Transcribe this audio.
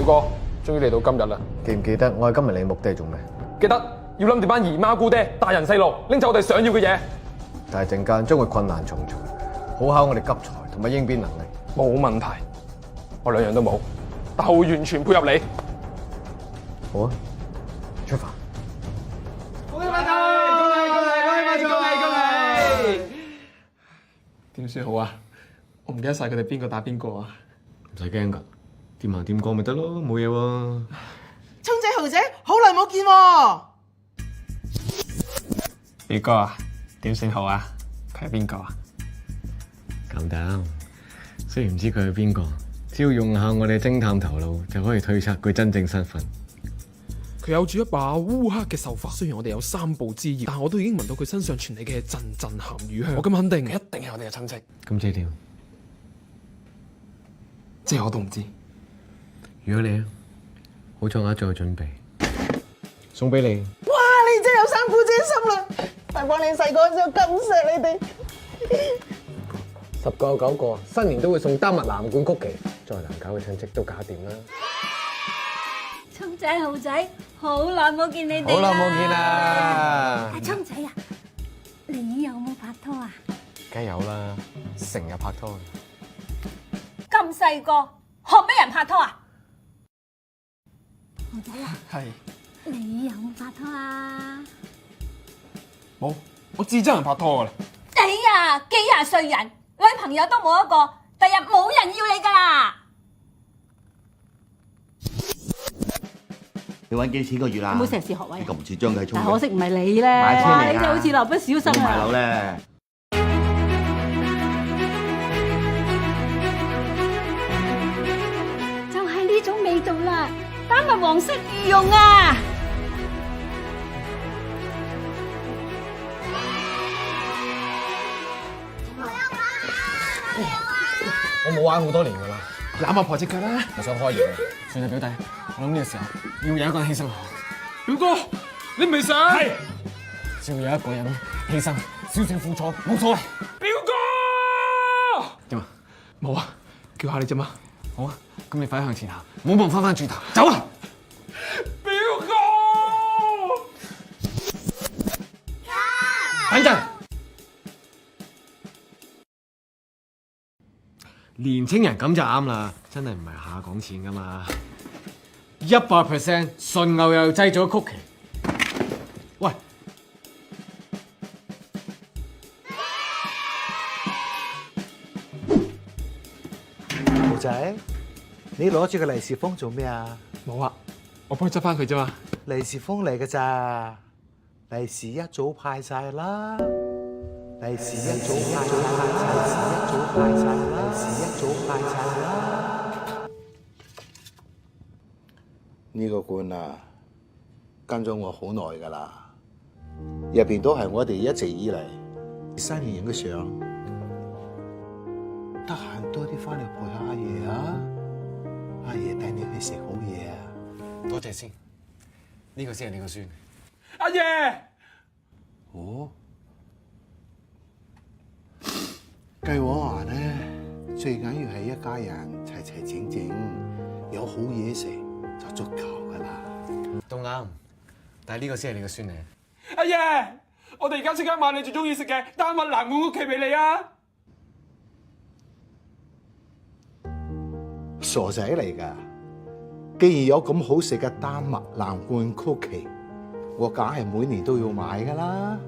哥，終於嚟到今日啦！記唔記得我哋今日嚟嘅目的係做咩？記得要冧掂班姨媽姑爹、大人細路，拎走我哋想要嘅嘢。但係陣間將會困難重重，好考我哋急才同埋應變能力。冇問題，我兩樣都冇，但我會完全配合你。好啊，出發！恭喜發財！恭喜發財！恭喜恭喜！點算好啊？我唔記得晒佢哋邊個打邊個啊！唔使驚㗎，掂行掂過咪得咯，冇嘢喎。聰仔豪仔，好耐冇見喎！表哥啊，點算好啊？佢係邊個啊？簡單，雖然唔知佢係邊個，只要用下我哋偵探頭腦，就可以推測佢真正身份。佢有住一把烏黑嘅秀髮，雖然我哋有三步之遙，但我都已經聞到佢身上傳嚟嘅陣陣鹹魚香。我咁肯定，佢一定係我哋嘅親戚。咁即係點？即係我都唔知。如果你啊，好彩我一早有準備，送俾你。哇！你真係有三姑姐心啦！大伯你細個就咁錫你哋。 10個有9個，新年都會送丹麥藍罐曲奇，再難搞嘅親戚都搞掂啦。聰仔豪仔，好耐冇見你哋啦！好耐冇見啦！阿聰仔啊，你有冇拍拖啊？梗係有啦，成日拍拖。咁細個學咩人拍拖啊？豪仔啊，係你有冇拍拖啊？冇，我至憎人拍拖噶啦。你啊，幾廿歲人，女朋友都冇一個，第日冇人要你噶啦！你揾幾錢個月啊？有冇碩士學位啊？咁唔似張繼聰嘅。但可惜唔係你咧，買車嚟㗎哇！你就好似蠟筆小新買樓啊！咧。就係呢種味道啦，丹麥黃色御用啊！我冇玩好多年㗎啦，攬阿婆隻腳啦！我想開嘢，算啦表弟，我諗呢個時候要有一個人犧牲。表哥，你唔係想？係。只要有一個人犧牲，少少苦楚冇所謂。表哥！點啊？冇啊，叫下你啫嘛。好啊，咁你快啲向前行，唔好望翻轉頭，走啊！表哥！等陣。年青人咁就啱啦，真係唔係下講錢噶嘛，100%純牛油製咗曲奇。喂，豪仔，你攞住個利是封做咩啊？冇啊，我幫你執翻佢啫嘛。利是封嚟㗎咋？利是一早派晒啦，利是一早派晒啦，利是一早派晒啦，利是一早派晒啦。呢個罐啊，跟咗我好耐㗎啦，入邊都係我哋一直以嚟新年影嘅相。得閒多啲翻嚟陪下阿爺啊！阿爺帶你去食好嘢啊！多謝先，呢個先係你個孫。阿爺，哦，計我話咧，最緊要係一家人齊齊整整，有好嘢食就足夠㗎啦。都啱，但係呢個先係你個孫嚟。阿爺，我哋而家即刻買你最中意食嘅丹麥藍罐曲奇俾你啊！傻仔嚟㗎！既然有咁好食嘅丹麥藍罐曲奇，我梗係每年都要買㗎啦。